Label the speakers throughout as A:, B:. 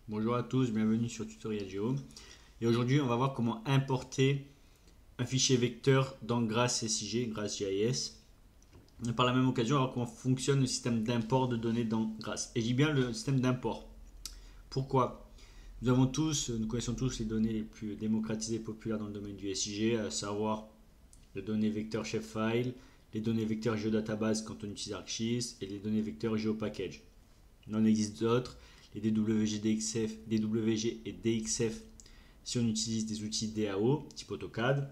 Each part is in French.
A: Bonjour à tous, bienvenue sur Tutoriel Géo. Et aujourd'hui, on va voir comment importer un fichier vecteur dans GraphSCG, GraphGIS. Et par la même occasion, on va voir comment fonctionne le système d'import de données dans Grass. Et je dis bien le système d'import. Pourquoi? Nous connaissons tous les données les plus démocratisées et populaires dans le domaine du SIG, à savoir les données vecteurs shapefile, les données vecteurs GeoDatabase quand on utilise ArcGIS et les données vecteurs GeoPackage. Il en existe d'autres, les DWG, DWG et DXF si on utilise des outils DAO type AutoCAD,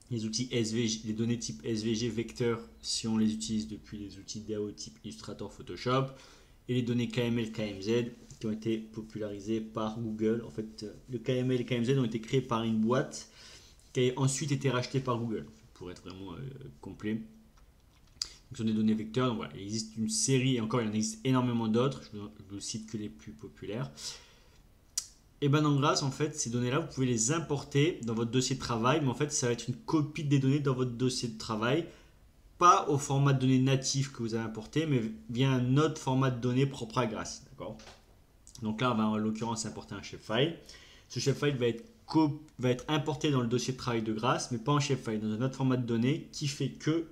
A: les outils SVG, les données type SVG vecteur si on les utilise depuis les outils DAO type Illustrator, Photoshop, et les données KML, KMZ qui ont été popularisées par Google. En fait, le KML et KMZ ont été créés par une boîte qui a ensuite été rachetée par Google, pour être vraiment complet. Donc, ce sont des données vecteurs. Donc voilà, il existe une série, et encore il y en existe énormément d'autres, je ne vous cite que les plus populaires. Et bien dans Grass, en fait, ces données-là, vous pouvez les importer dans votre dossier de travail, mais en fait, ça va être une copie des données dans votre dossier de travail, pas au format de données natif que vous avez importé, mais via un autre format de données propre à Grass. D'accord. Donc là, on va en l'occurrence importer un shapefile. Ce shapefile va être importé dans le dossier de travail de Grass, mais pas en shapefile, dans un autre format de données qui fait que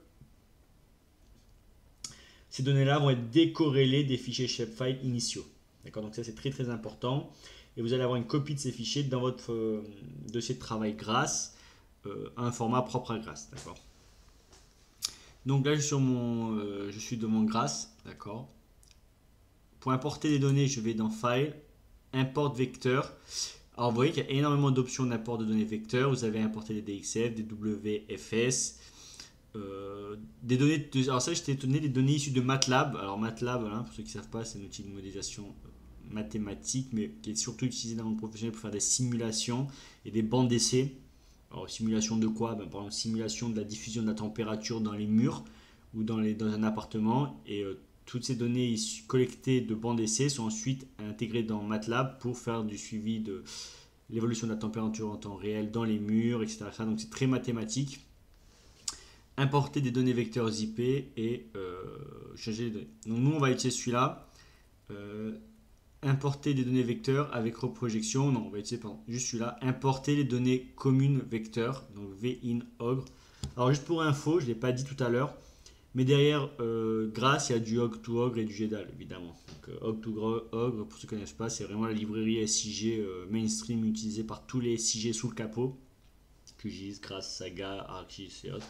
A: ces données-là vont être décorrélées des fichiers shapefile initiaux. D'accord. Donc ça, c'est très très important. Et vous allez avoir une copie de ces fichiers dans votre dossier de travail Grass, un format propre à Grass. D'accord. Donc là, je suis devant Grass. D'accord. Pour importer des données, je vais dans File, Import Vecteur. Alors vous voyez qu'il y a énormément d'options d'import de données vecteurs. Vous avez importé des DXF, des WFS, des données. Alors ça, j'étais étonné, des données issues de MATLAB. Alors MATLAB, hein, pour ceux qui ne savent pas, c'est un outil de modélisation mathématique, mais qui est surtout utilisé dans le professionnel pour faire des simulations et des bandes d'essai. Alors simulation de quoi? Par exemple, simulation de la diffusion de la température dans les murs ou dans un appartement. Et toutes ces données collectées de bandes d'essai sont ensuite intégrées dans MATLAB pour faire du suivi de l'évolution de la température en temps réel dans les murs, etc. Donc c'est très mathématique. Importer des données vecteurs IP et changer les données. Donc nous on va utiliser celui-là. Importer des données vecteurs avec reprojection. Non, on va utiliser juste celui-là. Importer les données communes vecteurs. Donc vinogre. Alors juste pour info, je ne l'ai pas dit tout à l'heure, mais derrière Grass, il y a du Hog2Ogre et du GEDAL évidemment. Donc Hog2Ogre, pour ceux qui ne connaissent pas, c'est vraiment la librairie SIG mainstream utilisée par tous les SIG sous le capot. QGIS, Grass, Saga, ArcGIS et autres.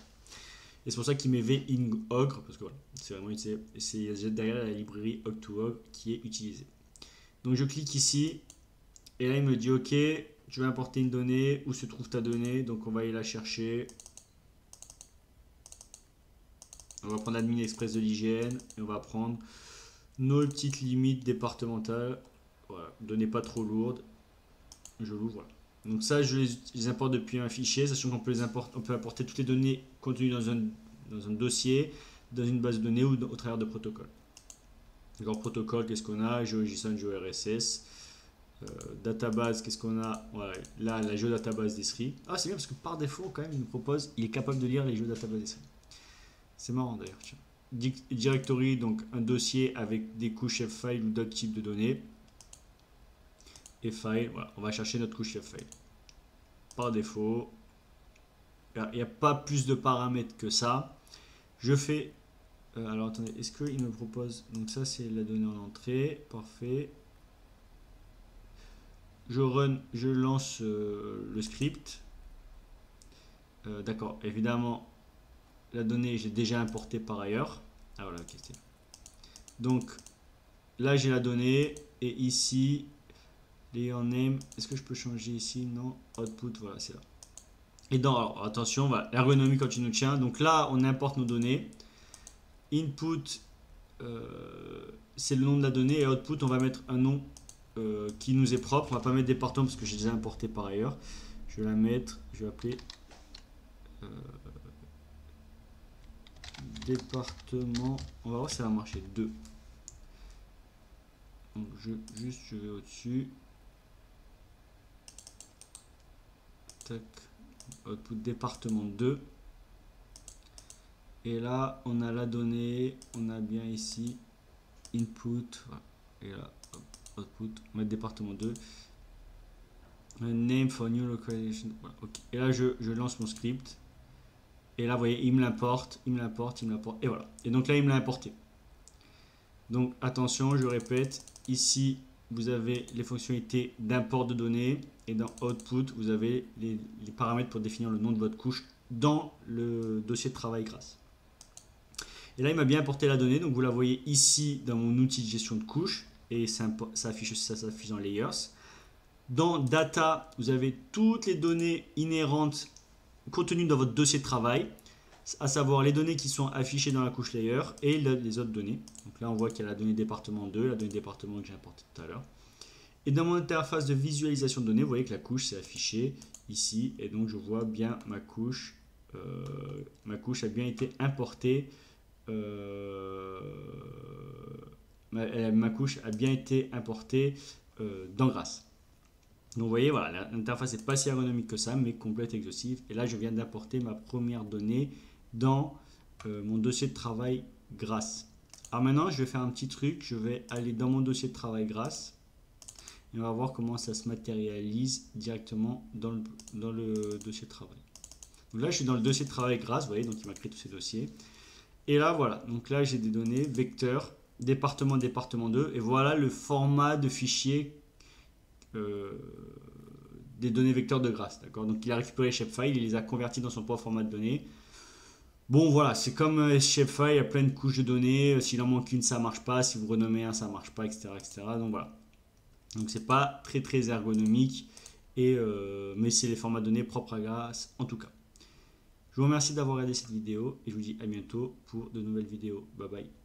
A: Et c'est pour ça qu'il met vinogre, parce que voilà, c'est vraiment c'est derrière la librairie Hog2Ogre qui est utilisée. Donc je clique ici et là il me dit ok, tu veux importer une donnée, où se trouve ta donnée, donc on va aller la chercher. On va prendre l'admin express de l'IGN et on va prendre nos petites limites départementales. Voilà, données pas trop lourdes. Je l'ouvre. Voilà. Donc ça je les importe depuis un fichier, sachant qu'on peut importer toutes les données contenues dans un dossier, dans une base de données ou au travers de protocoles. Alors protocole, qu'est-ce qu'on a? GeoJSON, GeoRSS. Database, qu'est-ce qu'on a? Voilà, là, la GeoDatabase d'Esri. Ah, c'est bien parce que par défaut, quand même, il nous propose, il est capable de lire les GeoDatabase d'Esri. C'est marrant d'ailleurs. Directory, donc un dossier avec des couches F-file ou d'autres types de données. Et file, voilà, on va chercher notre couche F-file. Par défaut, il n'y a pas plus de paramètres que ça. Je fais. Alors attendez, est-ce qu'il me propose. Donc ça, c'est la donnée en entrée. Parfait. Je lance le script. D'accord, évidemment, la donnée, j'ai déjà importé par ailleurs. Ah voilà, ok. Donc, là, j'ai la donnée. Et ici, layer name. Est-ce que je peux changer ici? Non. Output, voilà, c'est là. Et alors, attention, voilà, ergonomie quand tu nous tiens. Donc là, on importe nos données. Input, c'est le nom de la donnée. Et output, on va mettre un nom qui nous est propre. On va pas mettre département parce que j'ai déjà importé par ailleurs. Je vais la mettre, je vais appeler département. On va voir si ça va marcher. 2. Donc je vais au-dessus. Tac. Output département 2. Et là, on a la donnée. On a bien ici input. Voilà. Et là, output, on va mettre département 2. Name for new localization. Voilà, okay. Et là, je lance mon script. Et là, vous voyez, il me l'importe, il me l'importe, il me l'importe. Et voilà. Et donc là, il me l'a importé. Donc attention, je répète, ici, vous avez les fonctionnalités d'import de données. Et dans Output, vous avez les paramètres pour définir le nom de votre couche dans le dossier de travail grâce. Et là, il m'a bien importé la donnée. Donc vous la voyez ici dans mon outil de gestion de couche. Et ça s'affiche dans Layers. Dans Data, vous avez toutes les données inhérentes contenues dans votre dossier de travail, à savoir les données qui sont affichées dans la couche Layer et les autres données. Donc là, on voit qu'il y a la donnée département 2, la donnée département que j'ai importée tout à l'heure. Et dans mon interface de visualisation de données, vous voyez que la couche s'est affichée ici. Et donc, je vois bien ma couche. Ma couche a bien été importée. Ma couche a bien été importée dans Grasse. Donc vous voyez, voilà, l'interface n'est pas si ergonomique que ça, mais complète, exhaustive. Et là, je viens d'importer ma première donnée dans mon dossier de travail Grasse. Alors maintenant, je vais faire un petit truc. Je vais aller dans mon dossier de travail Grasse. Et on va voir comment ça se matérialise directement dans le dossier de travail. Donc là, je suis dans le dossier de travail Grasse, vous voyez, donc il m'a créé tous ces dossiers. Et là, voilà, donc là, j'ai des données, vecteurs, département 2, et voilà le format de fichier des données vecteurs de Grasse, d'accord. Donc il a récupéré les shapefile, il les a convertis dans son propre format de données. Bon voilà, c'est comme shapefile, il y a plein de couches de données, s'il en manque une ça marche pas, si vous renommez un ça marche pas, etc. Donc voilà, donc c'est pas très ergonomique, mais c'est les formats de données propres à Grasse en tout cas. Je vous remercie d'avoir regardé cette vidéo et je vous dis à bientôt pour de nouvelles vidéos. Bye bye.